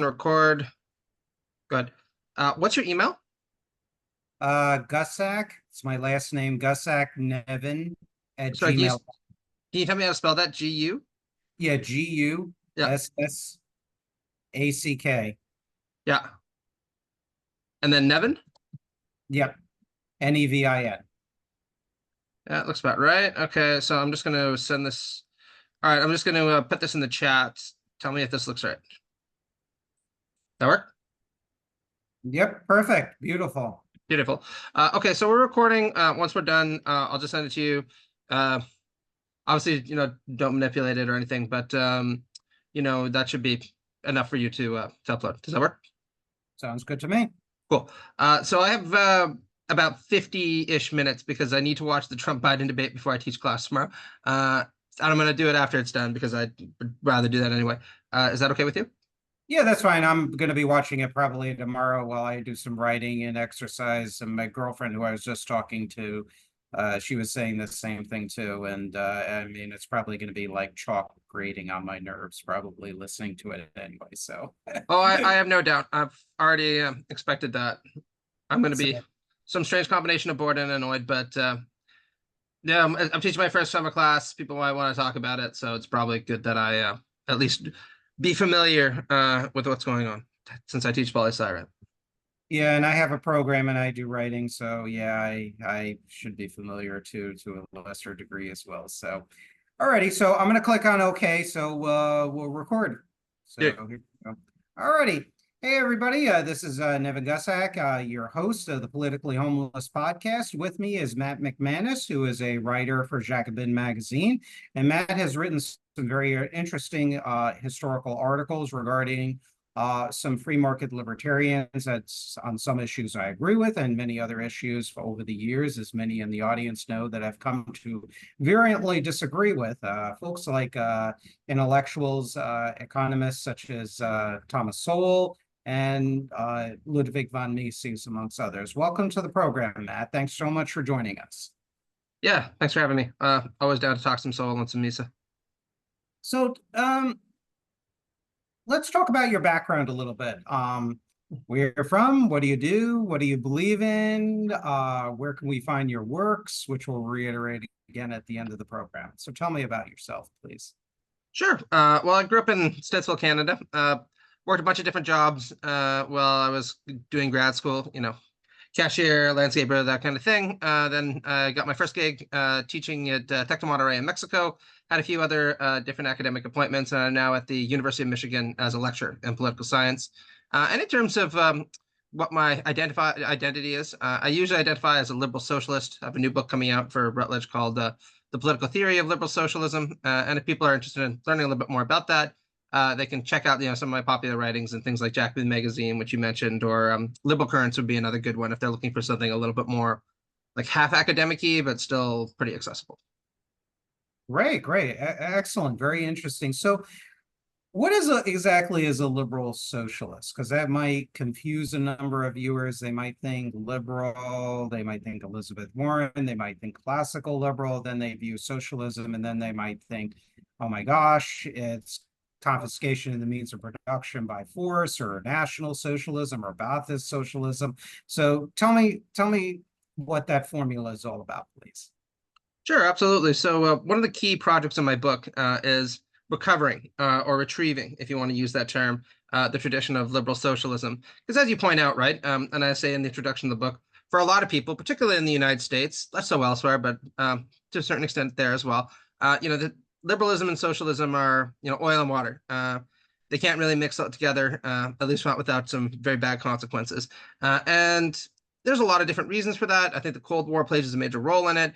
Record. Good. What's your email? Gussack. It's my last name, Gussack Nevin at Sorry, Gmail. can you tell me how to spell that? G-U? Yeah, Yeah, Gussack. yeah. And then Nevin? Yep, Nevin. Yeah, it looks about right. Okay, so I'm just going to send this. All right, I'm just going to put this in the chat. Tell me if this looks right. That work? Yep, perfect. Beautiful. Beautiful. Okay, so we're recording. Once we're done, I'll just send it to you. Obviously, don't manipulate it or anything, but that should be enough for you to upload. Does that work? Sounds good to me. Cool. So I have about 50-ish minutes because I need to watch the Trump-Biden debate before I teach class tomorrow. And I'm going to do it after it's done because I'd rather do that anyway. Is that okay with you? Yeah, that's fine. I'm going to be watching it probably tomorrow while I do some writing and exercise. And my girlfriend, who I was just talking to, she was saying the same thing too. And I mean, it's probably going to be like chalk grating on my nerves, probably listening to it anyway. So, Oh, I have no doubt. I've already expected that. I'm going to be so some strange combination of bored and annoyed, but yeah, I'm teaching my first summer class. People might want to talk about it, so it's probably good that I at least be familiar with what's going on since I teach poli-sci, right? yeah, and I have a program and I do writing, so yeah, I should be familiar to a lesser degree as well. So, alrighty, so I'm gonna click on OK, so we'll record. So Yeah. here we go. Alrighty. Hey everybody, this is Nevin Gussack, your host of the Politically Homeless podcast. With me is Matt McManus, who is a writer for Jacobin magazine, and Matt has written some very interesting historical articles regarding some free market libertarians. That's on some issues I agree with, and many other issues over the years, as many in the audience know, that I've come to virulently disagree with. Folks like intellectuals, economists such as Thomas Sowell and Ludwig von Mises, amongst others. Welcome to the program, Matt. Thanks so much for joining us. Yeah, thanks for having me. Always down to talk some Soul and some Misa. So, let's talk about your background a little bit. Where you're from, what do you do, what do you believe in, where can we find your works, which we'll reiterate again at the end of the program. So tell me about yourself, please. Sure. Well, I grew up in Stittsville, Canada. Worked a bunch of different jobs while I was doing grad school, cashier, landscaper, that kind of thing. Then I got my first gig teaching at Tec de Monterrey in Mexico. Had a few other different academic appointments, and I'm now at the University of Michigan as a lecturer in political science. And in terms of what my identity is, I usually identify as a liberal socialist. I have a new book coming out for Routledge called The Political Theory of Liberal Socialism. And if people are interested in learning a little bit more about that, they can check out some of my popular writings and things like Jacobin magazine, which you mentioned, or Liberal Currents would be another good one if they're looking for something a little bit more like half academic-y, but still pretty accessible. Great, great, excellent, very interesting. So, what exactly is a liberal socialist? Because that might confuse a number of viewers. They might think liberal, they might think Elizabeth Warren, they might think classical liberal, then they view socialism, and then they might think, oh my gosh, it's confiscation of the means of production by force, or national socialism, or Ba'athist socialism. So tell me what that formula is all about, please. Sure, absolutely. So one of the key projects in my book is recovering or retrieving, if you want to use that term, the tradition of liberal socialism. Because as you point out, right, and I say in the introduction of the book, for a lot of people, particularly in the United States, less so elsewhere, but to a certain extent there as well, the liberalism and socialism are, oil and water. They can't really mix up together, at least not without some very bad consequences. And there's a lot of different reasons for that. I think the Cold War plays a major role in it,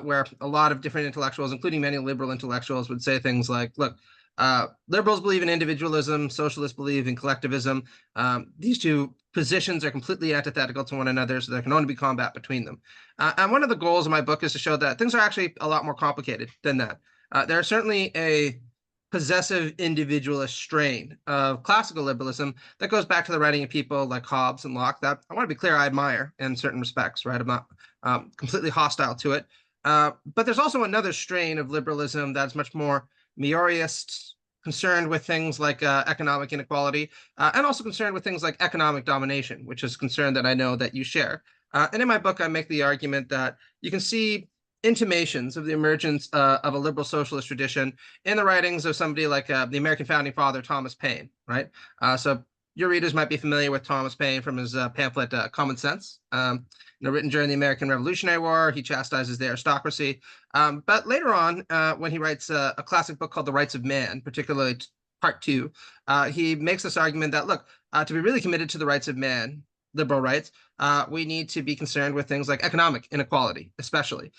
where a lot of different intellectuals, including many liberal intellectuals, would say things like, look, liberals believe in individualism, socialists believe in collectivism. These two positions are completely antithetical to one another, so there can only be combat between them. And one of the goals of my book is to show that things are actually a lot more complicated than that. There are certainly a possessive individualist strain of classical liberalism that goes back to the writing of people like Hobbes and Locke that I want to be clear I admire in certain respects, right? I'm not completely hostile to it. But there's also another strain of liberalism that's much more Maoist, concerned with things like economic inequality, and also concerned with things like economic domination, which is a concern that I know that you share. And in my book, I make the argument that you can see intimations of the emergence of a liberal socialist tradition in the writings of somebody like the American founding father, Thomas Paine, right? So your readers might be familiar with Thomas Paine from his pamphlet, Common Sense. Written during the American Revolutionary War, he chastises the aristocracy. But later on, when he writes a classic book called The Rights of Man, particularly part two, he makes this argument that, look, to be really committed to the rights of man, liberal rights, we need to be concerned with things like economic inequality, especially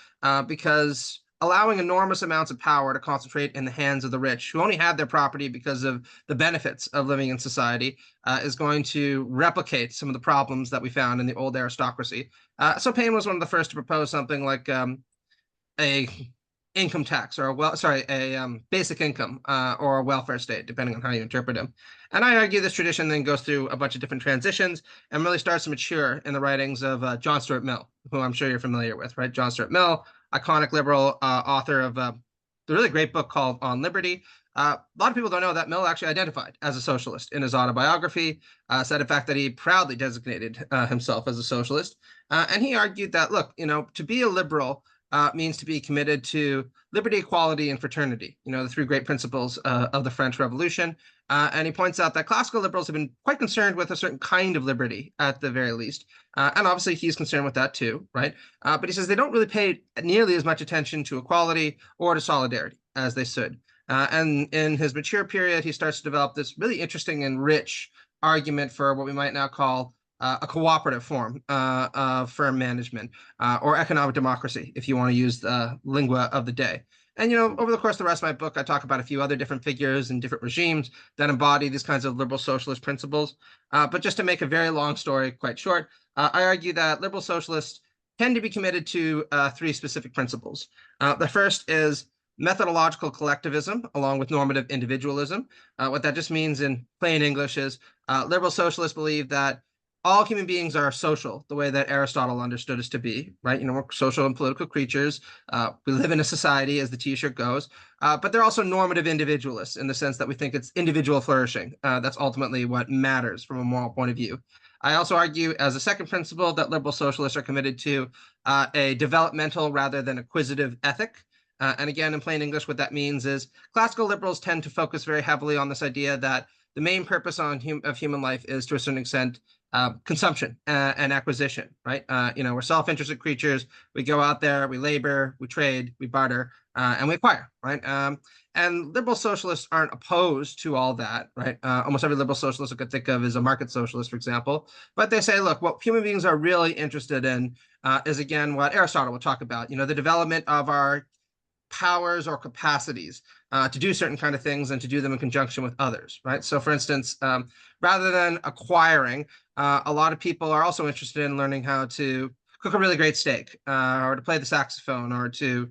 because allowing enormous amounts of power to concentrate in the hands of the rich who only have their property because of the benefits of living in society is going to replicate some of the problems that we found in the old aristocracy. So Paine was one of the first to propose something like a income tax or a basic income or a welfare state, depending on how you interpret him. And I argue this tradition then goes through a bunch of different transitions and really starts to mature in the writings of John Stuart Mill, who I'm sure you're familiar with, right? John Stuart Mill, iconic liberal author of the really great book called On Liberty. A lot of people don't know that Mill actually identified as a socialist in his autobiography, said in fact that he proudly designated himself as a socialist. And he argued that, look, to be a liberal means to be committed to liberty, equality, and fraternity, the three great principles of the French Revolution. And he points out that classical liberals have been quite concerned with a certain kind of liberty at the very least. And obviously he's concerned with that too, right? But he says they don't really pay nearly as much attention to equality or to solidarity as they should. And in his mature period, he starts to develop this really interesting and rich argument for what we might now call a cooperative form of firm management or economic democracy, if you want to use the lingua of the day. And, over the course of the rest of my book, I talk about a few other different figures and different regimes that embody these kinds of liberal socialist principles. But just to make a very long story quite short, I argue that liberal socialists tend to be committed to three specific principles. The first is methodological collectivism along with normative individualism. What that just means in plain English is liberal socialists believe that all human beings are social, the way that Aristotle understood us to be, right? We're social and political creatures. We live in a society, as the T-shirt goes, but they're also normative individualists in the sense that we think it's individual flourishing. That's ultimately what matters from a moral point of view. I also argue as a second principle that liberal socialists are committed to a developmental rather than acquisitive ethic. And again, in plain English, what that means is classical liberals tend to focus very heavily on this idea that the main purpose of human life is, to a certain extent, consumption and acquisition, right? We're self-interested creatures. We go out there, we labor, we trade, we barter, and we acquire, right? And liberal socialists aren't opposed to all that, right? Almost every liberal socialist I could think of is a market socialist, for example. But they say, look, what human beings are really interested in is, again, what Aristotle will talk about, the development of our powers or capacities to do certain kind of things and to do them in conjunction with others, right? So for instance, rather than acquiring, a lot of people are also interested in learning how to cook a really great steak or to play the saxophone or to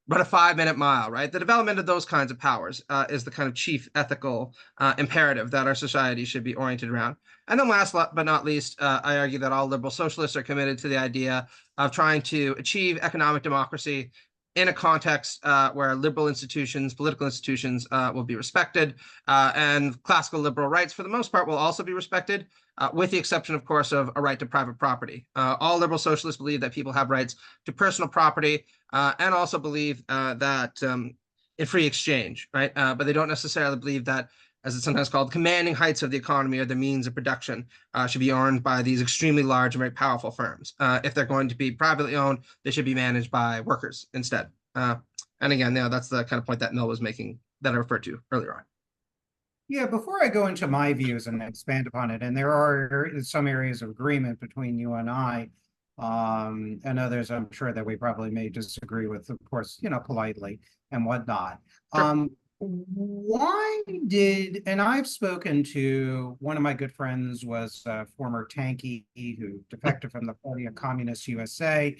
run a 5-minute mile, right? The development of those kinds of powers is the kind of chief ethical imperative that our society should be oriented around. And then last but not least, I argue that all liberal socialists are committed to the idea of trying to achieve economic democracy in a context where liberal institutions, political institutions will be respected, and classical liberal rights, for the most part, will also be respected, with the exception, of course, of a right to private property. All liberal socialists believe that people have rights to personal property and also believe that in free exchange, right? But they don't necessarily believe that, as it's sometimes called, commanding heights of the economy or the means of production should be owned by these extremely large and very powerful firms. If they're going to be privately owned, they should be managed by workers instead. And again, that's the kind of point that Mill was making that I referred to earlier on. Yeah, before I go into my views and expand upon it, and there are some areas of agreement between you and I, and others I'm sure that we probably may disagree with, of course, politely and whatnot. Sure. Why did, and I've spoken to one of my good friends was a former tankie who defected from the Party of Communist USA,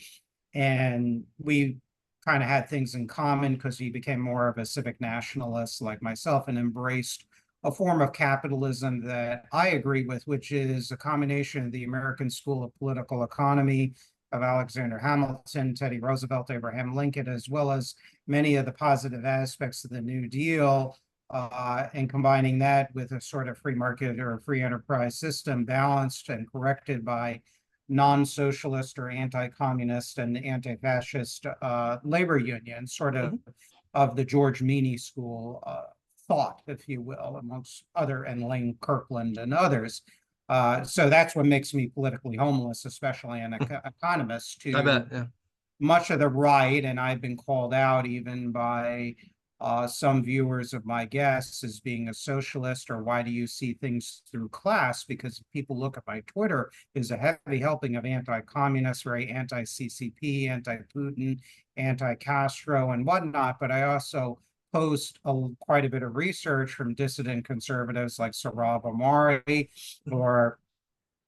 and we kind of had things in common because he became more of a civic nationalist like myself and embraced a form of capitalism that I agree with, which is a combination of the American School of Political Economy of Alexander Hamilton, Teddy Roosevelt, Abraham Lincoln, as well as many of the positive aspects of the New Deal, and combining that with a sort of free market or free enterprise system balanced and corrected by non-socialist or anti-communist and anti-fascist labor unions, sort of the George Meany school thought, if you will, amongst other, and Lane Kirkland and others. So that's what makes me politically homeless, especially an economist, I bet, to yeah. much of the right. And I've been called out even by some viewers of my guests as being a socialist, or why do you see things through class? Because people look at my Twitter, there's a heavy helping of anti-communist, right? Anti-CCP, anti-Putin, anti-Castro and whatnot. But I also post quite a bit of research from dissident conservatives like Saurabh Amari, or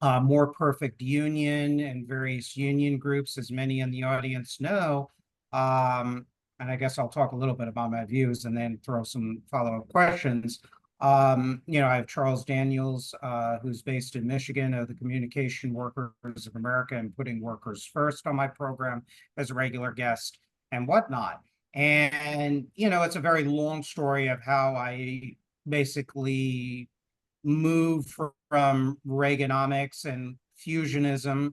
More Perfect Union, and various union groups, as many in the audience know. And I guess I'll talk a little bit about my views and then throw some follow-up questions. You know, I have Charles Daniels, who's based in Michigan, of the Communication Workers of America and Putting Workers First, on my program as a regular guest and whatnot. And, you know, it's a very long story of how I basically move from Reaganomics and fusionism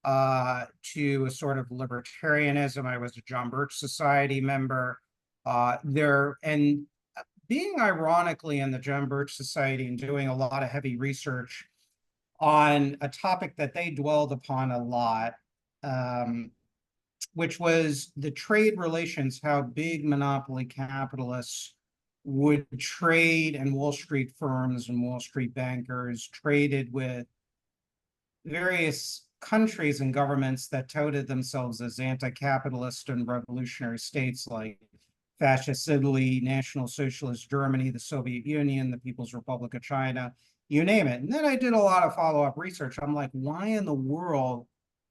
to a sort of libertarianism. I was a John Birch Society member and being ironically in the John Birch Society and doing a lot of heavy research on a topic that they dwelled upon a lot, which was the trade relations, how big monopoly capitalists would trade, and Wall Street firms and Wall Street bankers traded with various countries and governments that touted themselves as anti-capitalist and revolutionary states, like fascist Italy, National Socialist Germany, the Soviet Union, the People's Republic of China, you name it. And then I did a lot of follow-up research. I'm like, why in the world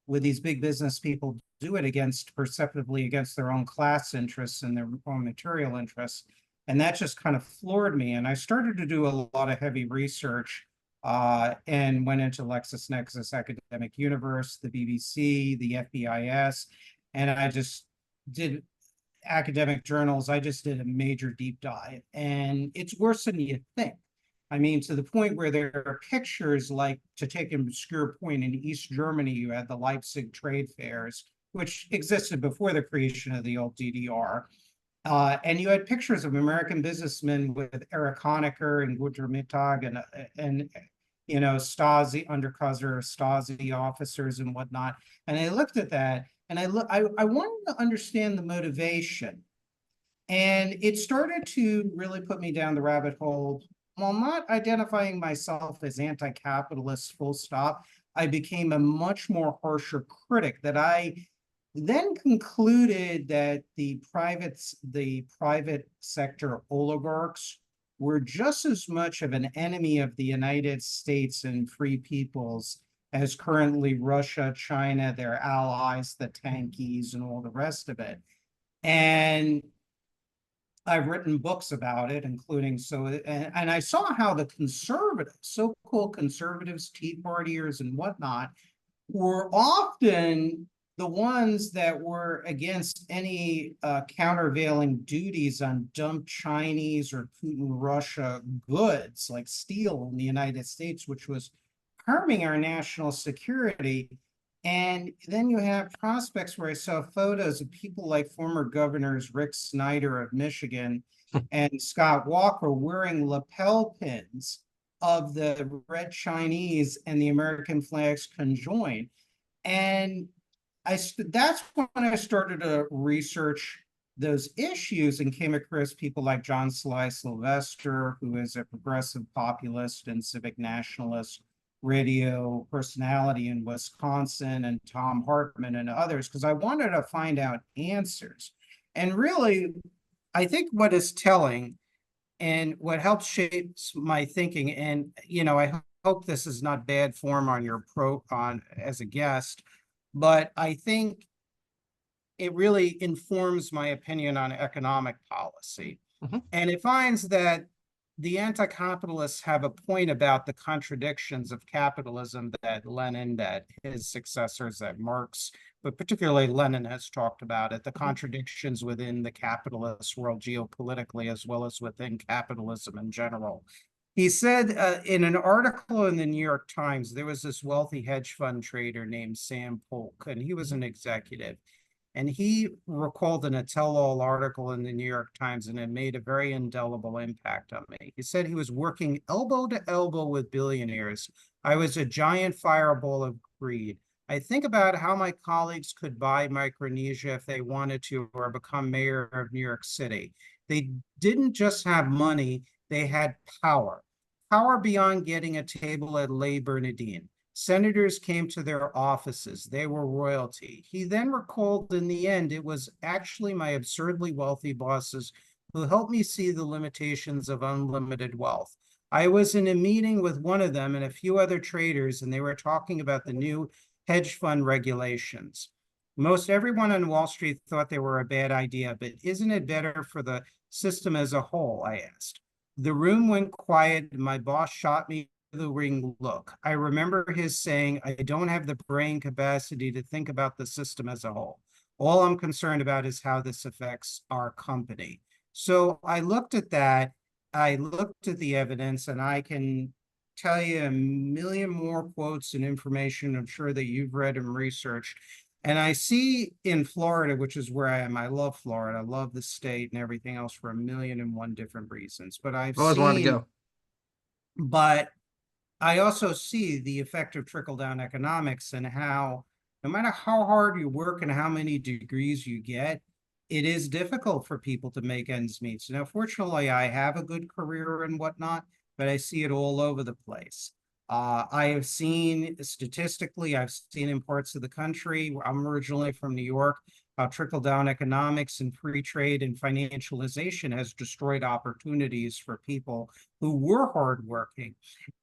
would these big business people do it perceptively against their own class interests and their own material interests? And that just kind of floored me. And I started to do a lot of heavy research and went into LexisNexis Academic Universe, the BBC, the FBIS, and I just did academic journals. I just did a major deep dive, and it's worse than you think. I mean, to the point where there are pictures, like, to take an obscure point, in East Germany, you had the Leipzig trade fairs, which existed before the creation of the old DDR. And you had pictures of American businessmen with Erich Honecker and Gunther Mittag and you know, Stasi undercover Stasi officers and whatnot. And I looked at that, and I wanted to understand the motivation. And it started to really put me down the rabbit hole. While not identifying myself as anti-capitalist, full stop, I became a much more harsher critic, that I then concluded that the private sector oligarchs were just as much of an enemy of the United States and free peoples as currently Russia, China, their allies, the tankies, and all the rest of it. And I've written books about it, including and I saw how the conservatives, so-called conservatives, Tea Partiers and whatnot, were often the ones that were against any countervailing duties on dumped Chinese or Putin Russia goods like steel in the United States, which was harming our national security. And then you have prospects where I saw photos of people like former governors Rick Snyder of Michigan and Scott Walker wearing lapel pins of the Red Chinese and the American flags conjoined. And that's when I started to research those issues and came across people like John Sly Sylvester, who is a progressive populist and civic nationalist radio personality in Wisconsin, and Tom Hartman and others, because I wanted to find out answers. And really, I think what is telling and what helps shapes my thinking, and you know, I hope this is not bad form on your as a guest, but I think it really informs my opinion on economic policy. And it finds that the anti-capitalists have a point about the contradictions of capitalism that Lenin, that his successors, that Marx, but particularly Lenin has talked about it, the contradictions within the capitalist world geopolitically, as well as within capitalism in general. He said in an article in the New York Times, there was this wealthy hedge fund trader named Sam Polk, and he was an executive. And he recalled in a tell-all article in the New York Times, and it made a very indelible impact on me. He said he was working elbow to elbow with billionaires. I was a giant fireball of greed. I think about how my colleagues could buy Micronesia if they wanted to, or become mayor of New York City. They didn't just have money, they had power. Power beyond getting a table at Les Bernardines. Senators came to their offices. They were royalty. He then recalled in the end, it was actually my absurdly wealthy bosses who helped me see the limitations of unlimited wealth. I was in a meeting with one of them and a few other traders, and they were talking about the new hedge fund regulations. Most everyone on Wall Street thought they were a bad idea, but isn't it better for the system as a whole? I asked. The room went quiet, and my boss shot me the ring look. I remember his saying, I don't have the brain capacity to think about the system as a whole. All I'm concerned about is how this affects our company. So I looked at that. I looked at the evidence, and I can tell you a million more quotes and information I'm sure that you've read and researched. And I see in Florida, which is where I am, I love Florida. I love the state and everything else for a million and one different reasons. But Always wanted to go. But I also see the effect of trickle-down economics and how no matter how hard you work and how many degrees you get, it is difficult for people to make ends meet. So now, fortunately, I have a good career and whatnot, but I see it all over the place. I have seen statistically, I've seen in parts of the country, I'm originally from New York, how trickle-down economics and free trade and financialization has destroyed opportunities for people who were hardworking.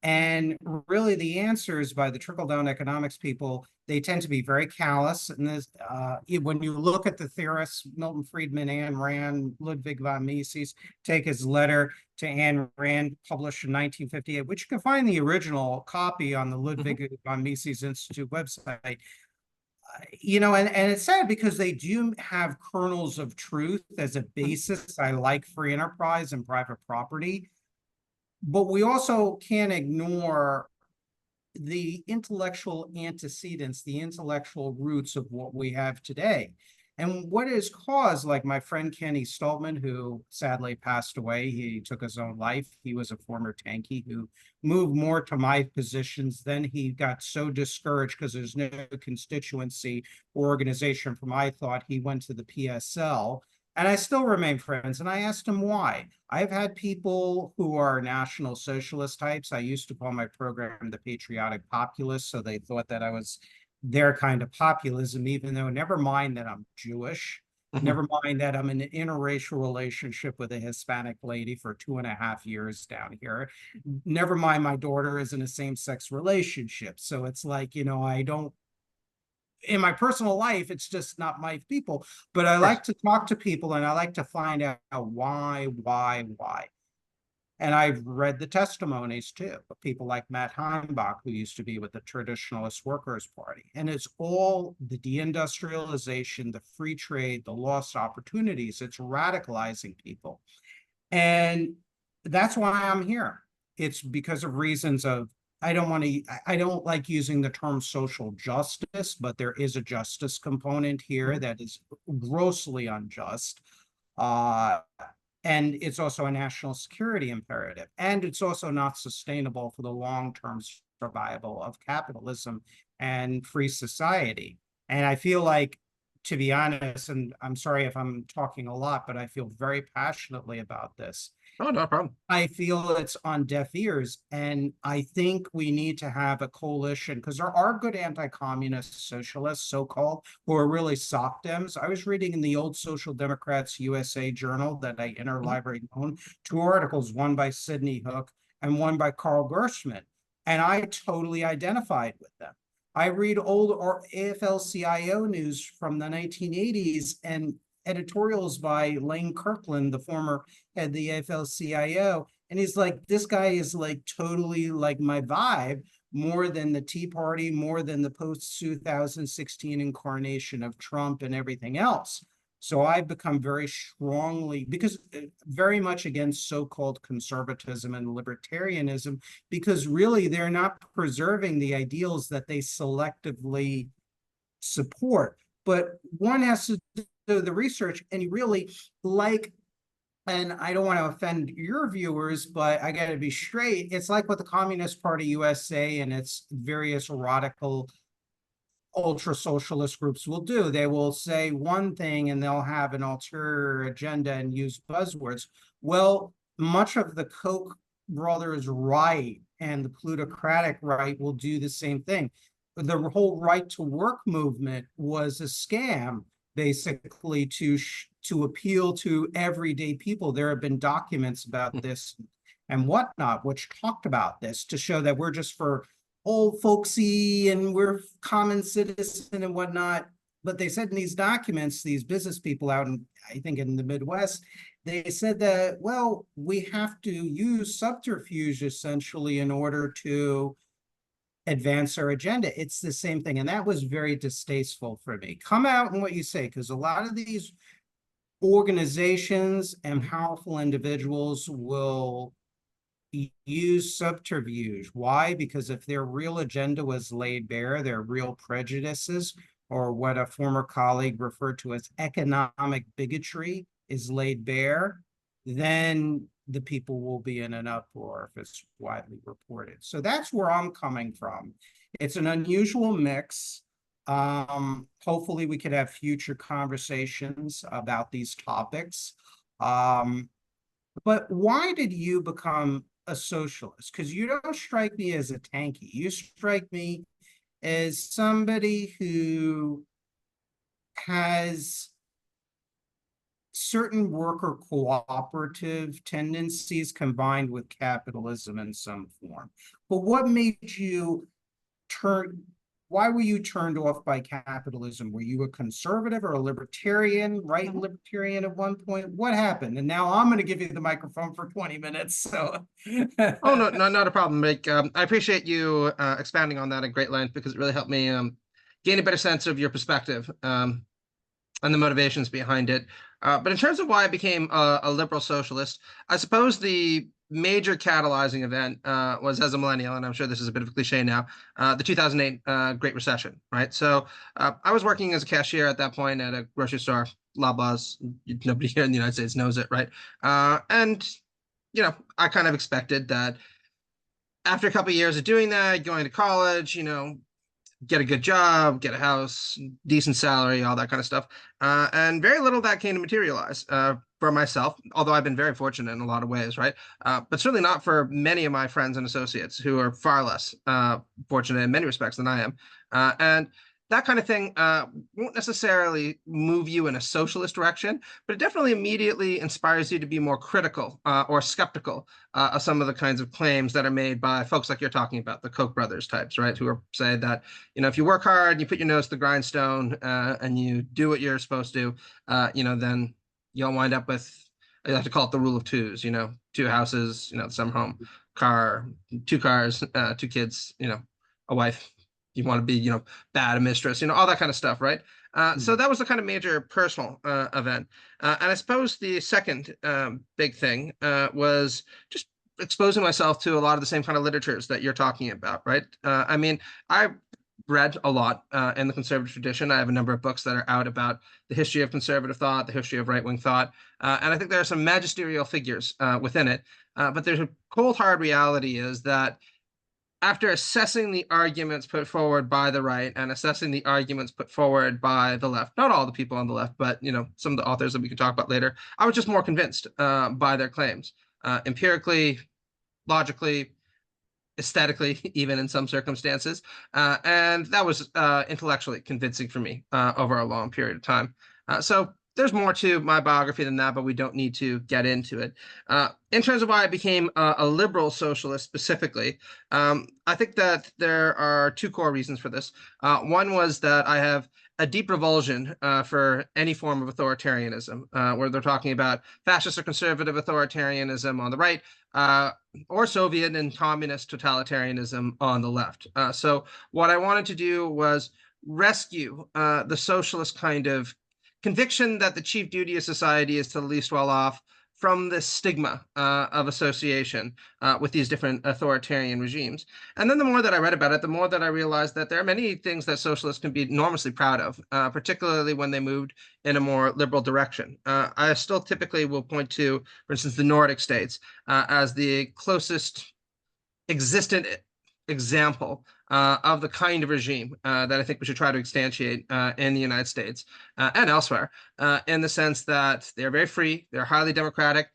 And really, the answers by the trickle-down economics people, they tend to be very callous. And this, when you look at the theorists, Milton Friedman, Ayn Rand, Ludwig von Mises, take his letter to Ayn Rand, published in 1958, which you can find the original copy on the Ludwig von Mises Institute website. And it's sad because they do have kernels of truth as a basis. I like free enterprise and private property, but we also can't ignore the intellectual antecedents, the intellectual roots of what we have today. And what has caused, like my friend Kenny Stoltman, who sadly passed away, he took his own life. He was a former tankie who moved more to my positions. Then he got so discouraged because there's no constituency or organization for my thought. He went to the PSL. And I still remain friends. And I asked him why. I've had people who are National Socialist types. I used to call my program the Patriotic Populist. So they thought that I was their kind of populism, even though never mind that I'm Jewish, never mind that I'm in an interracial relationship with a Hispanic lady for 2.5 years down here. Never mind my daughter is in a same-sex relationship. So it's like, I don't, in my personal life, it's just not my people. But I like to talk to people and I like to find out why. And I've read the testimonies too of people like Matt Heimbach, who used to be with the Traditionalist Workers' Party. And it's all the deindustrialization, the free trade, the lost opportunities. It's radicalizing people. And that's why I'm here. It's because of reasons of, I don't like using the term social justice, but there is a justice component here that is grossly unjust. And it's also a national security imperative. And it's also not sustainable for the long-term survival of capitalism and free society. And I feel like, to be honest, and I'm sorry if I'm talking a lot, but I feel very passionately about this. Oh, no problem. I feel it's on deaf ears. And I think we need to have a coalition because there are good anti-communist socialists, so-called, who are really soft Dems. I was reading in the old Social Democrats USA journal that I interlibrary own, 2 articles, one by Sidney Hook and one by Carl Gershman. And I totally identified with them. I read old AFL-CIO news from the 1980s and editorials by Lane Kirkland, the former head of the AFL-CIO, And he's like, this guy is like totally like my vibe, more than the Tea Party, more than the post 2016 incarnation of Trump and everything else. So I've become very strongly, because very much against so-called conservatism and libertarianism, because really they're not preserving the ideals that they selectively support. But one has to do the research, and you really like, and I don't want to offend your viewers, but I got to be straight. It's like what the Communist Party USA and its various radical ultra socialist groups will do. They will say one thing and they'll have an ulterior agenda and use buzzwords. Well, much of the Koch brothers' right and the plutocratic right will do the same thing. The whole right to work movement was a scam, basically to appeal to everyday people. There have been documents about this and whatnot, which talked about this to show that we're just for old folksy and we're common citizen and whatnot. But they said in these documents, these business people out in, I think in the Midwest, they said that, well, we have to use subterfuge essentially in order to advance our agenda. It's the same thing. And that was very distasteful for me. Come out and what you say, because a lot of these organizations and powerful individuals will use subterfuge. Why? Because if their real agenda was laid bare, their real prejudices, or what a former colleague referred to as economic bigotry, is laid bare, then the people will be in an uproar if it's widely reported. So that's where I'm coming from. It's an unusual mix. Hopefully we could have future conversations about these topics. But why did you become a socialist? Because you don't strike me as a tanky. You strike me as somebody who has certain worker cooperative tendencies combined with capitalism in some form. But what made you turn, why were you turned off by capitalism? Were you a conservative or a libertarian, right libertarian at one point? What happened? And now I'm going to give you the microphone for 20 minutes. So Oh, no, not a problem, Mike. I appreciate you expanding on that at great length because it really helped me gain a better sense of your perspective and the motivations behind it. But in terms of why I became a liberal socialist, I suppose the major catalyzing event was as a millennial, and I'm sure this is a bit of a cliche now, the 2008 Great Recession, right? So I was working as a cashier at that point at a grocery store, Loblaws. Nobody here in the United States knows it, right? And I kind of expected that after a couple of years of doing that, going to college, get a good job, get a house, decent salary, all that kind of stuff. And very little of that came to materialize for myself, although I've been very fortunate in a lot of ways, right? But certainly not for many of my friends and associates who are far less fortunate in many respects than I am. And that kind of thing won't necessarily move you in a socialist direction, but it definitely immediately inspires you to be more critical or skeptical of some of the kinds of claims that are made by folks like you're talking about, the Koch brothers types, right? Who are saying that, if you work hard, you put your nose to the grindstone and you do what you're supposed to, then you'll wind up with, I like to call it the rule of twos, two houses, some home, car, two cars, two kids, a wife. You want to be, bad, a mistress, all that kind of stuff, right? So that was the kind of major personal event. And I suppose the second big thing was just exposing myself to a lot of the same kind of literatures that you're talking about, right? I read a lot in the conservative tradition. I have a number of books that are out about the history of conservative thought, the history of right-wing thought, and I think there are some magisterial figures within it. But there's a cold, hard reality is that after assessing the arguments put forward by the right and assessing the arguments put forward by the left, not all the people on the left, but some of the authors that we can talk about later, I was just more convinced by their claims, empirically, logically, aesthetically, even in some circumstances, and that was intellectually convincing for me over a long period of time. So there's more to my biography than that, but we don't need to get into it. In terms of why I became a liberal socialist specifically, I think that there are two core reasons for this. One was that I have a deep revulsion for any form of authoritarianism, where they're talking about fascist or conservative authoritarianism on the right, or Soviet and communist totalitarianism on the left. So what I wanted to do was rescue the socialist kind of conviction that the chief duty of society is to the least well off from the stigma of association with these different authoritarian regimes. And then the more that I read about it, the more that I realized that there are many things that socialists can be enormously proud of, particularly when they moved in a more liberal direction. I still typically will point to, for instance, the Nordic states as the closest existent example of the kind of regime that I think we should try to instantiate in the United States and elsewhere, in the sense that they're very free, they're highly democratic,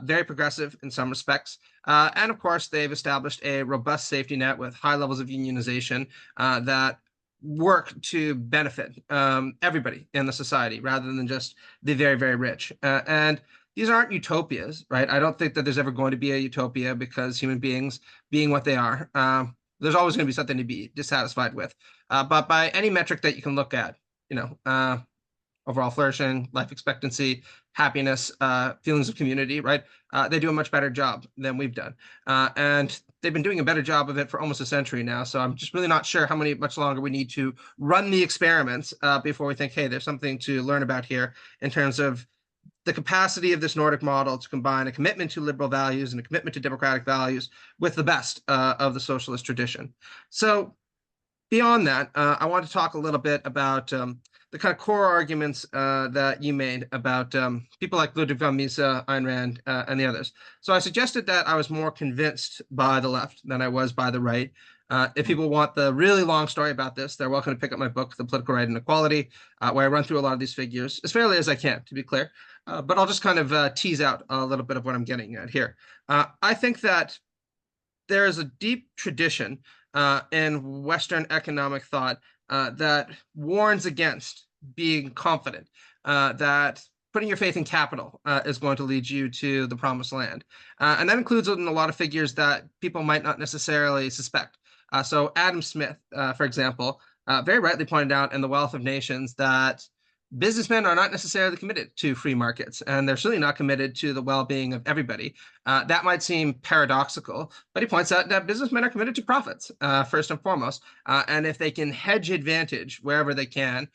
very progressive in some respects, and of course, they've established a robust safety net with high levels of unionization that work to benefit everybody in the society rather than just the very, very rich. And these aren't utopias, right? I don't think that there's ever going to be a utopia because human beings being what they are, there's always going to be something to be dissatisfied with. But by any metric that you can look at, overall flourishing, life expectancy, happiness, feelings of community, right? They do a much better job than we've done. And they've been doing a better job of it for almost a century now. So I'm just really not sure how much longer we need to run the experiments before we think, hey, there's something to learn about here in terms of the capacity of this Nordic model to combine a commitment to liberal values and a commitment to democratic values with the best of the socialist tradition. So beyond that, I want to talk a little bit about the kind of core arguments that you made about people like Ludwig von Mises, Ayn Rand, and the others. So I suggested that I was more convinced by the left than I was by the right. If people want the really long story about this, they're welcome to pick up my book, The Political Right and Equality, where I run through a lot of these figures as fairly as I can, to be clear. But I'll just kind of tease out a little bit of what I'm getting at here. I think that there is a deep tradition in Western economic thought that warns against being confident, that putting your faith in capital is going to lead you to the promised land. And that includes in a lot of figures that people might not necessarily suspect. So Adam Smith, for example, very rightly pointed out in The Wealth of Nations that businessmen are not necessarily committed to free markets, and they're certainly not committed to the well-being of everybody. That might seem paradoxical, but he points out that businessmen are committed to profits, first and foremost. And if they can hedge advantage wherever they can,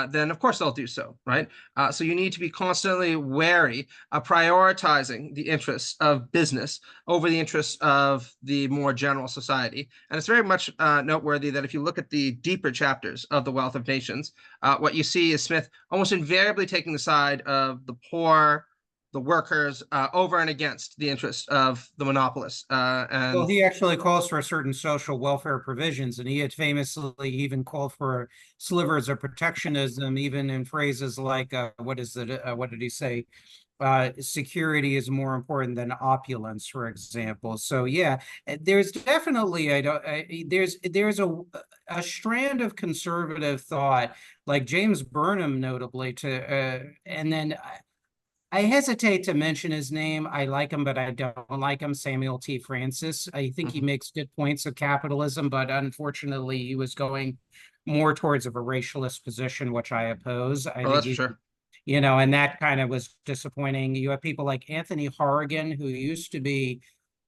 then of course they'll do so, right? So you need to be constantly wary of prioritizing the interests of business over the interests of the more general society. And it's very much noteworthy that if you look at the deeper chapters of The Wealth of Nations, what you see is Smith almost invariably taking the side of the poor, the workers, over and against the interests of the monopolists. Well, he actually calls for certain social welfare provisions, and he had famously even called for slivers of protectionism, even in phrases like, what did he say? Security is more important than opulence, for example. So yeah, there's definitely there's a strand of conservative thought, like James Burnham, notably, and then I hesitate to mention his name. I like him, but I don't like him. Samuel T. Francis. I think he makes good points of capitalism, but unfortunately, he was going more towards a racialist position, which I oppose. I think that's he, for sure. and that kind of was disappointing. You have people like Anthony Horrigan, who used to be,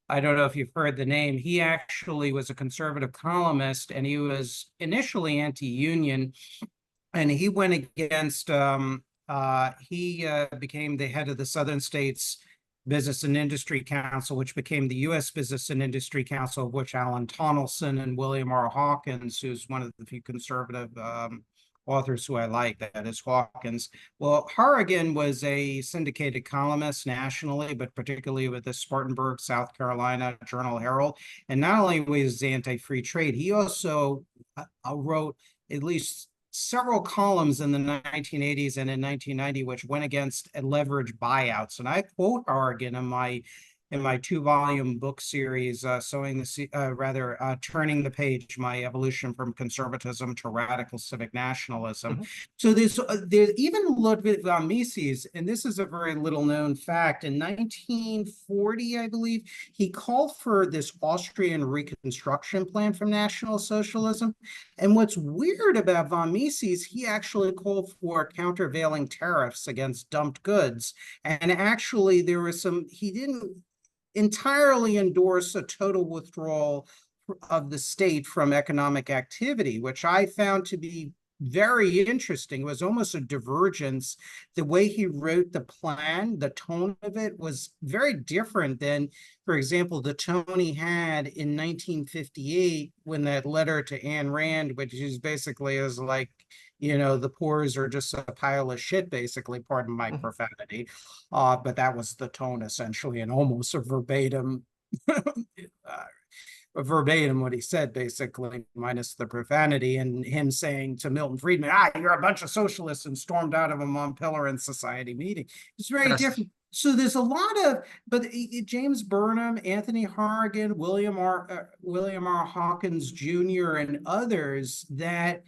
I don't know if you've heard the name, he actually was a conservative columnist, and he was initially anti-union, and he went against he became the head of the Southern States Business and Industry Council, which became the U.S. Business and Industry Council, of which Alan Tonelson and William R. Hawkins, who's one of the few conservative authors who I like, that is Hawkins. Well, Horrigan was a syndicated columnist nationally, but particularly with the Spartanburg, South Carolina Journal Herald. And not only was he anti-free trade, he also wrote at least several columns in the 1980s and in 1990, which went against leverage buyouts. And I quote Horrigan in my 2-volume book series, Turning the Page, My Evolution from Conservatism to Radical Civic Nationalism. Mhm. So there's even Ludwig von Mises, and this is a very little known fact. In 1940, I believe, he called for this Austrian Reconstruction Plan from National Socialism. And what's weird about von Mises, he actually called for countervailing tariffs against dumped goods. And actually, he didn't entirely endorse a total withdrawal of the state from economic activity, which I found to be very interesting. It was almost a divergence. The way he wrote the plan, the tone of it was very different than, for example, the tone he had in 1958 when that letter to Ayn Rand, which is basically is like, the poors are just a pile of shit, basically, pardon my Mhm. profanity. But that was the tone essentially, and almost a verbatim verbatim what he said, basically, minus the profanity, and him saying to Milton Friedman, you're a bunch of socialists, and stormed out of a Montpelier and Society meeting. It's very Yes. different. So there's a lot of, but James Burnham, Anthony Harrigan, William R. Hawkins Jr., and others that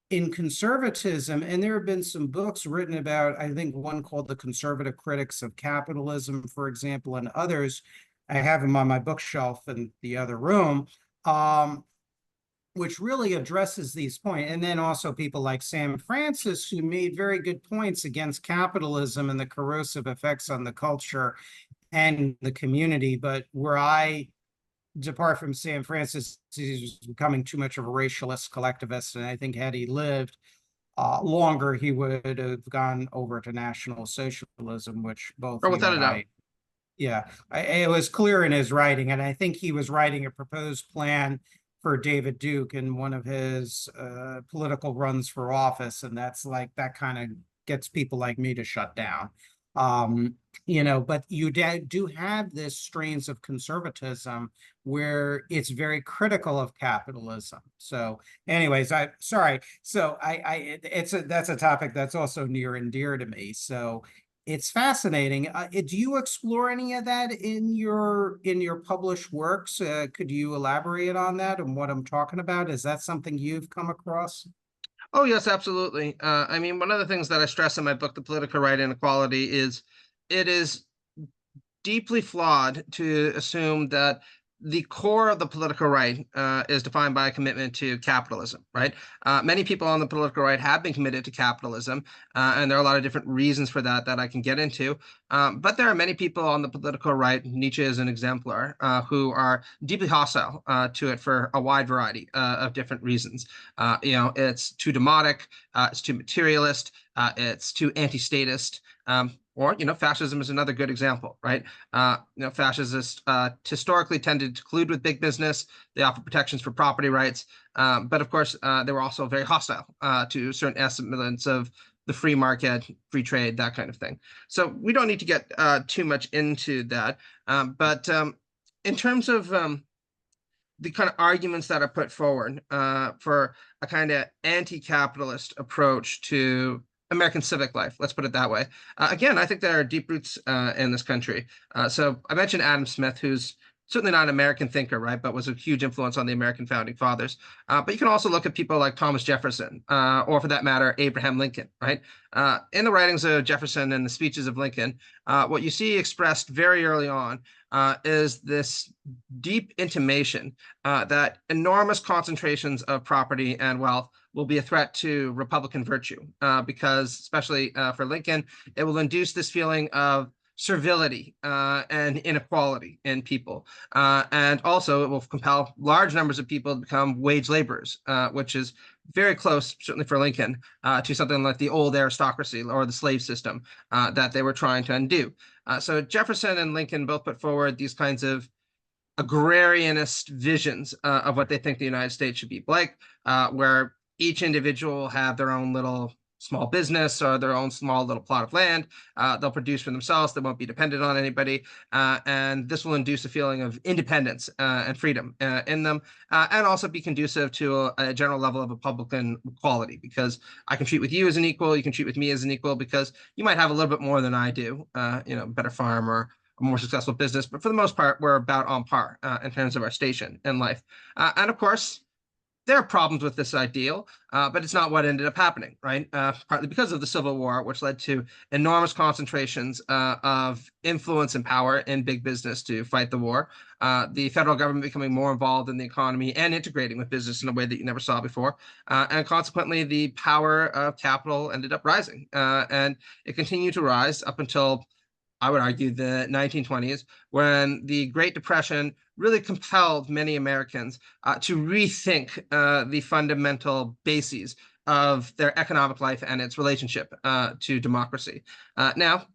in conservatism, and there have been some books written about, I think one called The Conservative Critics of Capitalism, for example, and others. I have them on my bookshelf in the other room, which really addresses these points. And then also people like Sam Francis, who made very good points against capitalism and the corrosive effects on the culture and the community. But where I depart from Sam Francis, he's becoming too much of a racialist collectivist. And I think had he lived longer, he would have gone over to National Socialism, which both Or you without a and doubt. I, yeah, it was clear in his writing. And I think he was writing a proposed plan for David Duke in one of his political runs for office. And that's like, that kind of gets people like me to shut down. Um, but you do have this strains of conservatism where it's very critical of capitalism. So anyways, sorry. So that's a topic that's also near and dear to me. So it's fascinating. Do you explore any of that in your published works? Could you elaborate on that and what I'm talking about? Is that something you've come across? Oh, yes, absolutely. I mean, one of the things that I stress in my book, The Political Right Inequality, is it is deeply flawed to assume that the core of the political right is defined by a commitment to capitalism, right? Many people on the political right have been committed to capitalism, and there are a lot of different reasons for that that I can get into. But there are many people on the political right, Nietzsche is an exemplar, who are deeply hostile to it for a wide variety of different reasons. It's too demotic, it's too materialist, it's too anti-statist. Or, fascism is another good example, right? Fascists historically tended to collude with big business. They offer protections for property rights. But of course, they were also very hostile to certain elements of the free market, free trade, that kind of thing. So we don't need to get too much into that. But in terms of the kind of arguments that are put forward for a kind of anti-capitalist approach to American civic life. Let's put it that way. Again, I think there are deep roots in this country. So I mentioned Adam Smith, who's certainly not an American thinker, right, but was a huge influence on the American founding fathers. But you can also look at people like Thomas Jefferson, or for that matter, Abraham Lincoln, right? In the writings of Jefferson and the speeches of Lincoln, what you see expressed very early on is this deep intimation that enormous concentrations of property and wealth will be a threat to Republican virtue, because, especially for Lincoln, it will induce this feeling of servility and inequality in people. And also, it will compel large numbers of people to become wage laborers, which is very close, certainly for Lincoln, to something like the old aristocracy or the slave system that they were trying to undo. So Jefferson and Lincoln both put forward these kinds of agrarianist visions of what they think the United States should be like, where each individual will have their own little small business or their own small little plot of land. They'll produce for themselves. They won't be dependent on anybody. And this will induce a feeling of independence and freedom in them, and also be conducive to a general level of Republican equality, because I can treat with you as an equal. You can treat with me as an equal because you might have a little bit more than I do, better farm a more successful business, but for the most part, we're about on par in terms of our station in life. And of course, there are problems with this ideal, but it's not what ended up happening, right? Partly because of the Civil War, which led to enormous concentrations of influence and power in big business to fight the war. The federal government becoming more involved in the economy and integrating with business in a way that you never saw before. And consequently, the power of capital ended up rising. And it continued to rise up until, I would argue, the 1920s, when the Great Depression really compelled many Americans to rethink the fundamental bases of their economic life and its relationship to democracy. Now,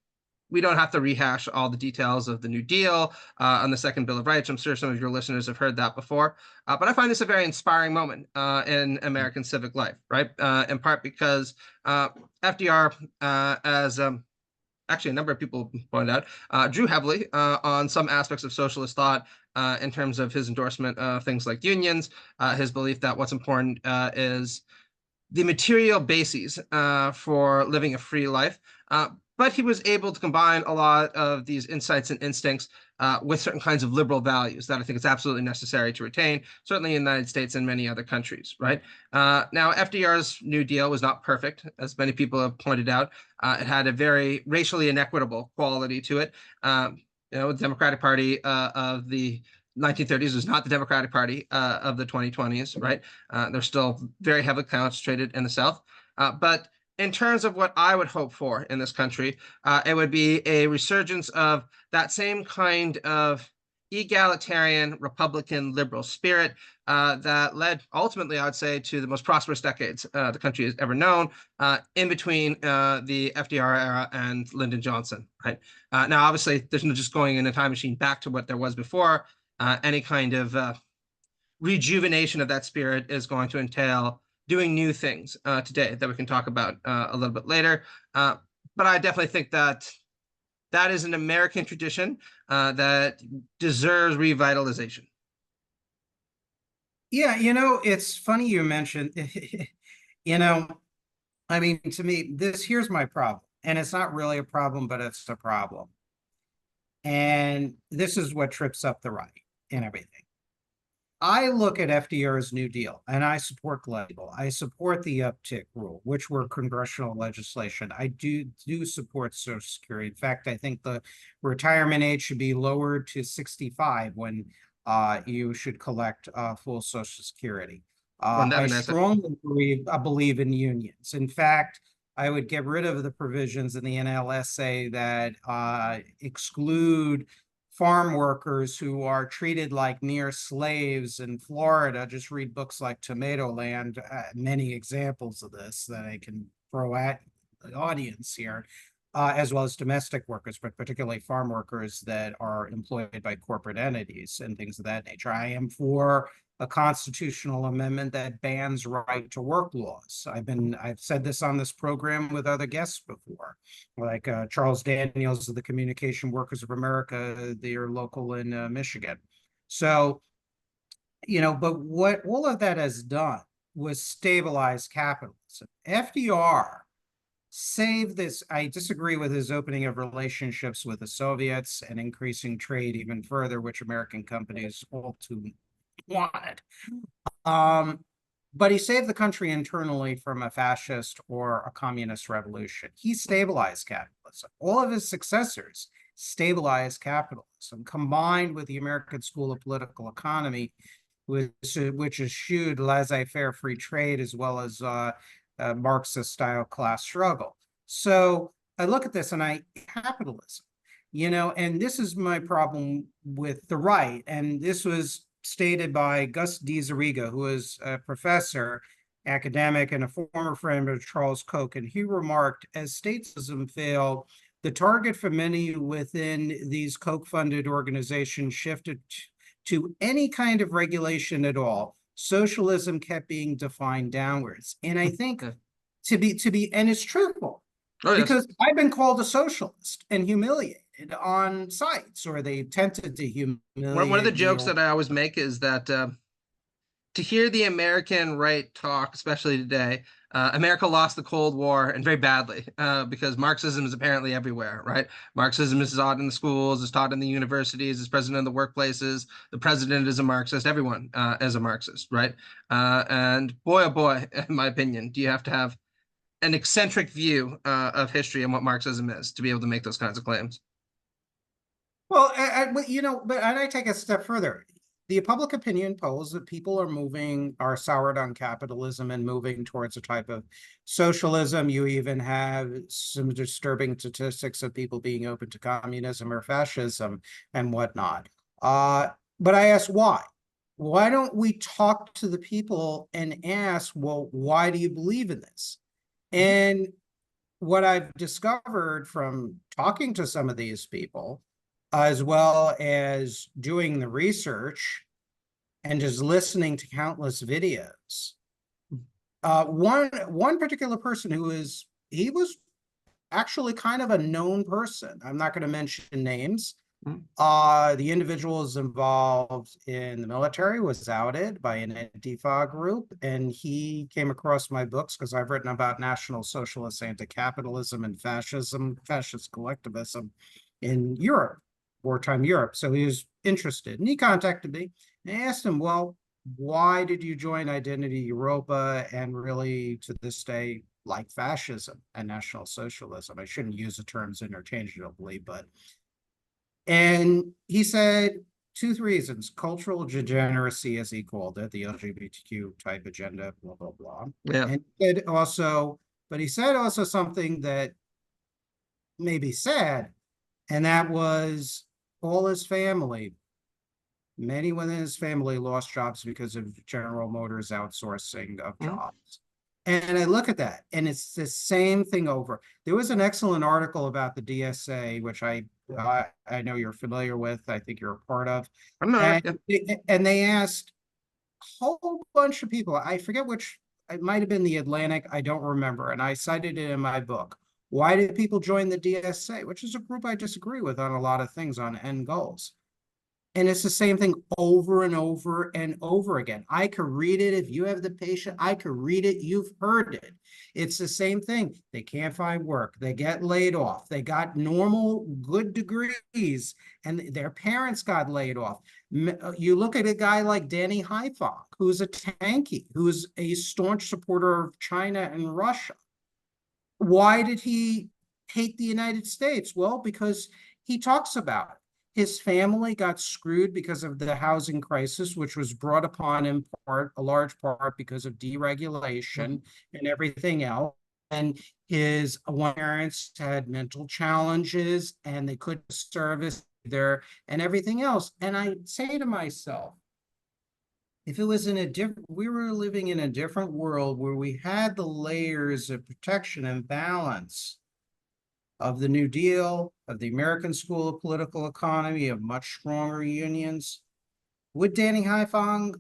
we don't have to rehash all the details of the New Deal and the Second Bill of Rights. I'm sure some of your listeners have heard that before. But I find this a very inspiring moment in American civic life, right? In part because FDR, as actually a number of people pointed out, drew heavily on some aspects of socialist thought in terms of his endorsement of things like unions, his belief that what's important is the material bases for living a free life. But he was able to combine a lot of these insights and instincts with certain kinds of liberal values that I think is absolutely necessary to retain, certainly in the United States and many other countries, right? Now, FDR's New Deal was not perfect, as many people have pointed out. It had a very racially inequitable quality to it. The Democratic Party of the 1930s was not the Democratic Party of the 2020s, right? They're still very heavily concentrated in the South. But in terms of what I would hope for in this country, it would be a resurgence of that same kind of egalitarian, Republican, liberal spirit that led ultimately, I would say, to the most prosperous decades the country has ever known in between the FDR era and Lyndon Johnson, right? Now, obviously, there's no just going in a time machine back to what there was before. Any kind of rejuvenation of that spirit is going to entail doing new things today that we can talk about a little bit later. But I definitely think that that is an American tradition that deserves revitalization. Yeah, it's funny you mentioned, I mean, to me, here's my problem. And it's not really a problem, but it's a problem. And this is what trips up the right and everything. I look at FDR's New Deal and I support label. I support the uptick rule, which were congressional legislation. I do support Social Security. In fact, I think the retirement age should be lowered to 65 when you should collect full Social Security. I strongly believe in unions. In fact, I would get rid of the provisions in the NLSA that exclude farm workers who are treated like near slaves in Florida. Just read books like Tomato Land, many examples of this that I can throw at the audience here, as well as domestic workers, but particularly farm workers that are employed by corporate entities and things of that nature. I am for a constitutional amendment that bans right to work laws. I've said this on this program with other guests before, like Charles Daniels of the Communication Workers of America. They're local in Michigan. So, but what all of that has done was stabilize capitalism. FDR saved this. I disagree with his opening of relationships with the Soviets and increasing trade even further, which American companies all too wanted. But he saved the country internally from a fascist or a communist revolution. He stabilized capitalism. All of his successors stabilized capitalism, combined with the American School of Political Economy, which eschewed laissez-faire free trade as well as Marxist-style class struggle. So I look at this and capitalism, and this is my problem with the right. And this was stated by Gus D. Zariga, who is a professor, academic, and a former friend of Charles Koch. And he remarked, as statesism failed, the target for many within these Koch-funded organizations shifted to any kind of regulation at all. Socialism kept being defined downwards. And I think to be, and it's truthful, because I've been called a socialist and humiliated on sites, or they attempted to humiliate. One of the jokes that I always make is that to hear the American right talk, especially today, America lost the Cold War and very badly because Marxism is apparently everywhere, right? Marxism is taught in the schools, is taught in the universities, is present in the workplaces. The president is a Marxist. Everyone is a Marxist, right? And boy, oh boy, in my opinion, do you have to have an eccentric view of history and what Marxism is to be able to make those kinds of claims. Well, but and I take a step further. The public opinion polls that people are soured on capitalism and moving towards a type of socialism. You even have some disturbing statistics of people being open to communism or fascism and whatnot. But I ask why? Why don't we talk to the people and ask, well, why do you believe in this? And what I've discovered from talking to some of these people, as well as doing the research and just listening to countless videos. One particular person he was actually kind of a known person. I'm not going to mention names. The individuals involved in the military was outed by an Antifa group, and he came across my books because I've written about National Socialist anti-capitalism and fascism, fascist collectivism in Europe, wartime Europe. So he was interested, and he contacted me, and I asked him, well, why did you join Identity Europa and really, to this day, like fascism and National Socialism? I shouldn't use the terms interchangeably, and he said two reasons: cultural degeneracy, as he called it, the LGBTQ type agenda, blah, blah, blah. Yeah. And he said also something that may be sad, and that was all his family, many within his family lost jobs because of General Motors outsourcing of jobs. And I look at that, and it's the same thing over. There was an excellent article about the DSA, which I know you're familiar with. I think you're a part of. And they asked a whole bunch of people. I forget which. It might have been the Atlantic. I don't remember. And I cited it in my book. Why did people join the DSA, which is a group I disagree with on a lot of things on end goals? And it's the same thing over and over and over again. I could read it if you have the patience. I could read it. You've heard it. It's the same thing. They can't find work. They get laid off. They got normal, good degrees, and their parents got laid off. You look at a guy like Danny Haiphong, who's a tanky, who's a staunch supporter of China and Russia. Why did he hate the United States? Well, because he talks about it. His family got screwed because of the housing crisis, which was brought upon in part, a large part, because of deregulation and everything else. And his parents had mental challenges, and they couldn't service there and everything else. And I say to myself, if it was we were living in a different world where we had the layers of protection and balance of the New Deal, of the American School of Political Economy, of much stronger unions, would Danny Haiphong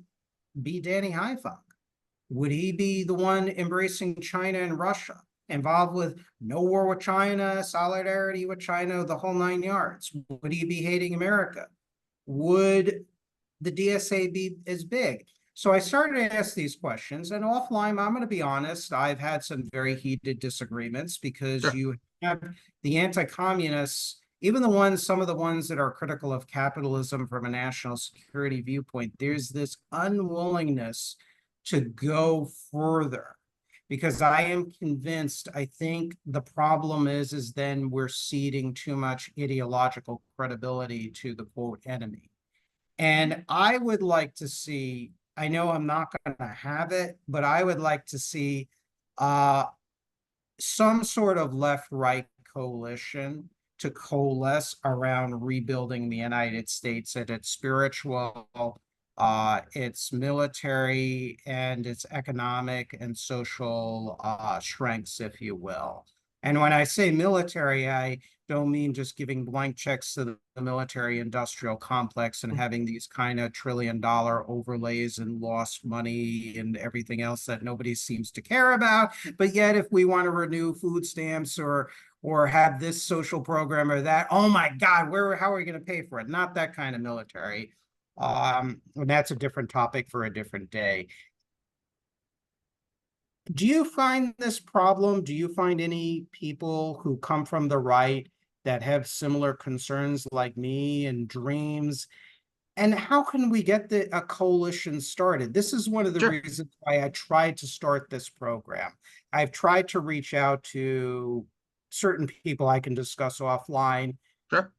be Danny Haiphong? Would he be the one embracing China and Russia, involved with no war with China, solidarity with China, the whole 9 yards? Would he be hating America? Would the DSA be as big? So I started to ask these questions, and offline, I'm going to be honest, I've had some very heated disagreements because you have the anti-communists, even some of the ones that are critical of capitalism from a national security viewpoint, there's this unwillingness to go further, because I am convinced, I think the problem is then we're ceding too much ideological credibility to the quote enemy. And I would like to see, I know I'm not going to have it, but I would like to see some sort of left-right coalition to coalesce around rebuilding the United States at its spiritual, its military, and its economic and social strengths, if you will. And when I say military, I don't mean just giving blank checks to the military industrial complex and having these kind of $1 trillion overlays and lost money and everything else that nobody seems to care about. But yet, if we want to renew food stamps or have this social program or that, oh my God, how are we going to pay for it? Not that kind of military. And that's a different topic for a different day. Do you find this problem? Do you find any people who come from the right that have similar concerns like me and dreams? And how can we get a coalition started? This is one of the Sure, reasons why I tried to start this program. I've tried to reach out to certain people I can discuss offline. sure.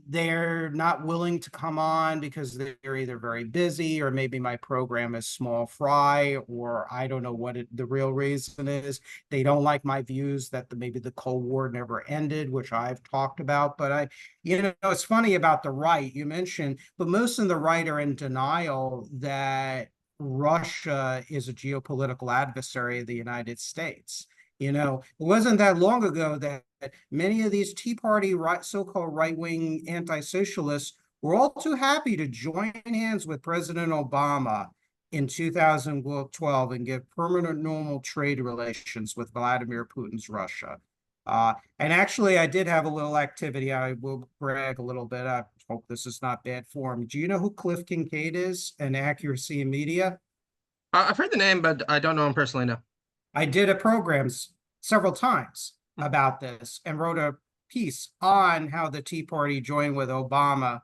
They're not willing to come on because they're either very busy, or maybe my program is small fry, or I don't know what the real reason is. They don't like my views that maybe the Cold War never ended, which I've talked about. But it's funny about the right you mentioned, but most of the right are in denial that Russia is a geopolitical adversary of the United States. It wasn't that long ago that many of these Tea Party so-called right-wing anti-socialists were all too happy to join hands with President Obama in 2012 and get permanent normal trade relations with Vladimir Putin's Russia. And actually, I did have a little activity. I will brag a little bit. I hope this is not bad form. Do you know who Cliff Kincaid is and Accuracy in Media? I've heard the name, but I don't know him personally. No. I did a program several times about this and wrote a piece on how the Tea Party joined with Obama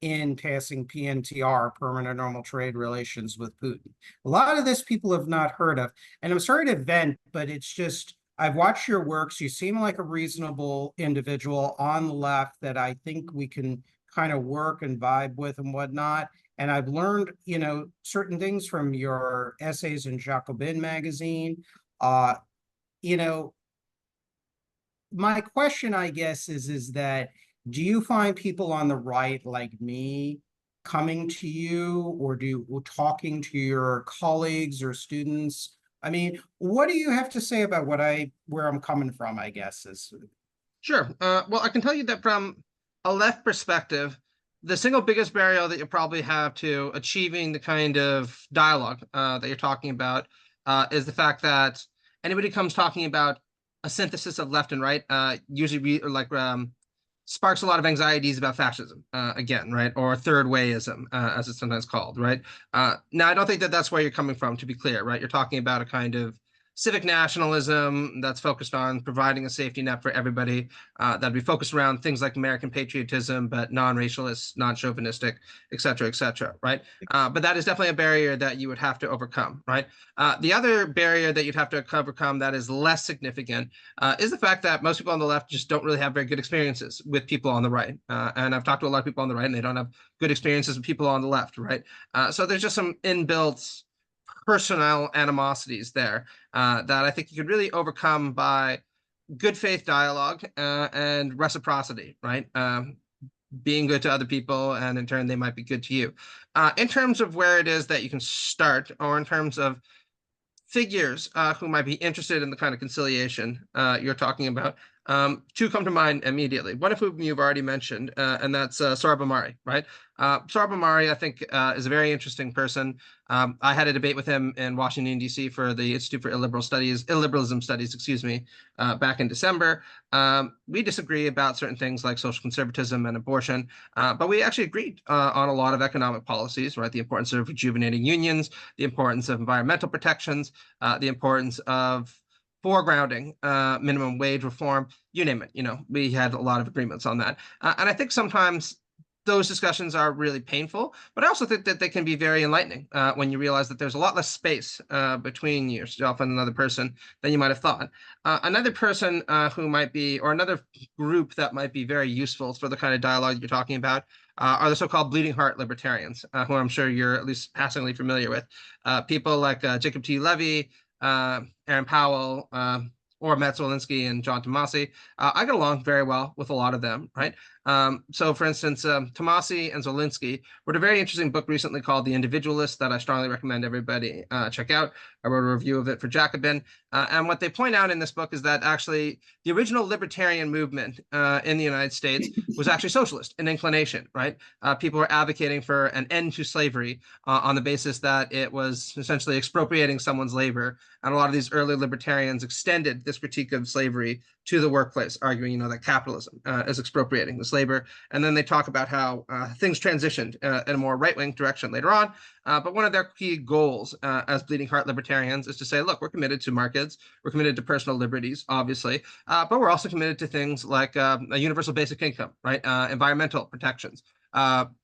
in passing PNTR, permanent normal trade relations with Putin. A lot of this people have not heard of. And I'm sorry to vent, but it's just, I've watched your works. You seem like a reasonable individual on the left that I think we can kind of work and vibe with and whatnot. And I've learned, certain things from your essays in Jacobin magazine. Uh, you know, my question, I guess, is that do you find people on the right like me coming to you, or talking to your colleagues or students? I mean, what do you have to say about where I'm coming from, I guess is. Sure. Well, I can tell you that from a left perspective, the single biggest barrier that you probably have to achieving the kind of dialogue that you're talking about is the fact that anybody comes talking about a synthesis of left and right usually sparks a lot of anxieties about fascism again, right? Or third wayism, as it's sometimes called, right? Now, I don't think that that's where you're coming from, to be clear, right? You're talking about a kind of civic nationalism that's focused on providing a safety net for everybody, that'd be focused around things like American patriotism, but non-racialist, non-chauvinistic, et cetera, right? But that is definitely a barrier that you would have to overcome, right? The other barrier that you'd have to overcome that is less significant is the fact that most people on the left just don't really have very good experiences with people on the right. And I've talked to a lot of people on the right, and they don't have good experiences with people on the left, right? So there's just some inbuilt personal animosities there that I think you could really overcome by good faith dialogue and reciprocity, right? Being good to other people, and in turn, they might be good to you. In terms of where it is that you can start, or in terms of figures who might be interested in the kind of conciliation you're talking about, two come to mind immediately. One of whom you've already mentioned, and that's Sohrab Ahmari, right? Sohrab Ahmari, I think, is a very interesting person. I had a debate with him in Washington, D.C. for the Institute for Illiberalism Studies, excuse me, back in December. We disagree about certain things like social conservatism and abortion, but we actually agreed on a lot of economic policies, right? The importance of rejuvenating unions, the importance of environmental protections, the importance of foregrounding minimum wage reform, you name it. We had a lot of agreements on that. And I think sometimes those discussions are really painful, but I also think that they can be very enlightening when you realize that there's a lot less space between yourself and another person than you might have thought. Another person who might be, or another group that might be very useful for the kind of dialogue you're talking about, are the so-called bleeding heart libertarians, who I'm sure you're at least passingly familiar with. People like Jacob T. Levy, Aaron Powell, or Matt Zwolinski and John Tomasi. I get along very well with a lot of them, right? So, for instance, Tomasi and Zwolinski wrote a very interesting book recently called The Individualist that I strongly recommend everybody check out. I wrote a review of it for Jacobin. And what they point out in this book is that actually the original libertarian movement in the United States was actually socialist in inclination, right? People were advocating for an end to slavery on the basis that it was essentially expropriating someone's labor. And a lot of these early libertarians extended this critique of slavery to the workplace, arguing, that capitalism is expropriating this labor. And then they talk about how things transitioned in a more right-wing direction later on. But one of their key goals as bleeding heart libertarians is to say, look, we're committed to markets, we're committed to personal liberties, obviously, but we're also committed to things like a universal basic income, right? Environmental protections,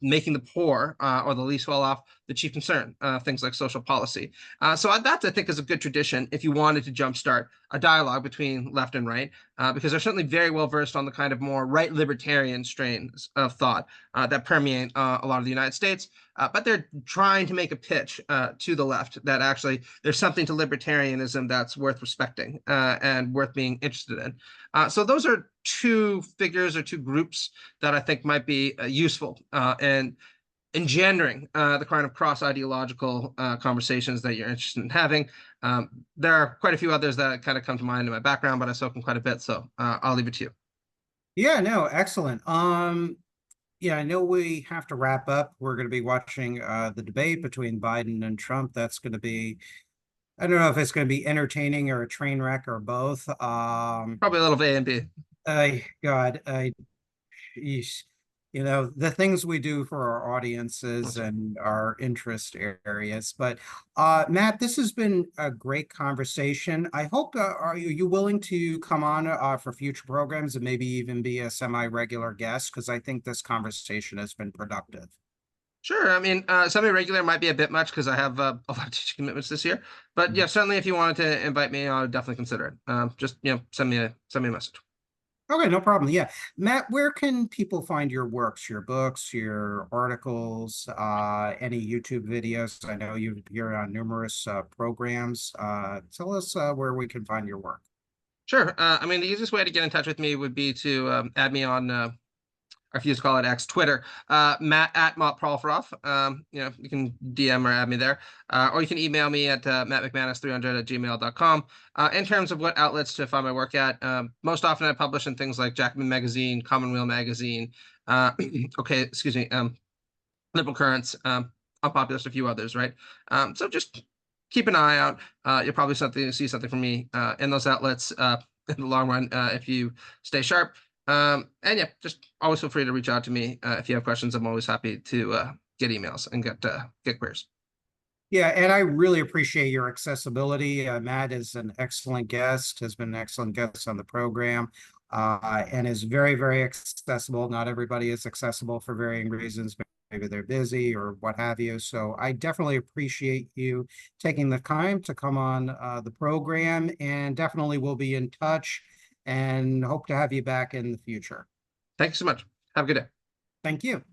making the poor or the least well off the chief concern, things like social policy. So that, I think, is a good tradition if you wanted to jumpstart a dialogue between left and right, because they're certainly very well versed on the kind of more right libertarian strains of thought that permeate a lot of the United States. But they're trying to make a pitch to the left that actually there's something to libertarianism that's worth respecting and worth being interested in. So those are two figures or two groups that I think might be useful in engendering the kind of cross-ideological conversations that you're interested in having. There are quite a few others that kind of come to mind in my background, but I've spoken quite a bit, so I'll leave it to you. Yeah, no, excellent. Yeah, I know we have to wrap up. We're going to be watching the debate between Biden and Trump. That's going to be, I don't know if it's going to be entertaining or a train wreck or both. Probably a little of A and B. God, Yeesh. The things we do for our audiences and our interest areas. But Matt, this has been a great conversation. I hope, are you willing to come on for future programs and maybe even be a semi-regular guest? Because I think this conversation has been productive. Sure. I mean, semi-regular might be a bit much because I have a lot of teaching commitments this year. But yeah, certainly if you wanted to invite me, I would definitely consider it. Just send me a message. Okay, no problem. Yeah. Matt, where can people find your works, your books, your articles, any YouTube videos? I know you appear on numerous programs. Tell us where we can find your work. Sure. I mean, the easiest way to get in touch with me would be to add me on, or if you just call it X, Twitter, Matt at Mott Prolfroff. You can DM or add me there. Or you can email me at mattmcmanus300@gmail.com. In terms of what outlets to find my work at, most often I publish in things like Jacobin magazine, Commonweal magazine, Liberal Currents, Unpopulist, a few others, right? So just keep an eye out. You'll probably see something from me in those outlets in the long run if you stay sharp. And yeah, just always feel free to reach out to me if you have questions. I'm always happy to get emails and get queries. Yeah, and I really appreciate your accessibility. Matt is an excellent guest, has been an excellent guest on the program, and is very, very accessible. Not everybody is accessible for varying reasons. Maybe they're busy or what have you. So I definitely appreciate you taking the time to come on the program, and definitely will be in touch and hope to have you back in the future. Thank you so much. Have a good day. Thank you.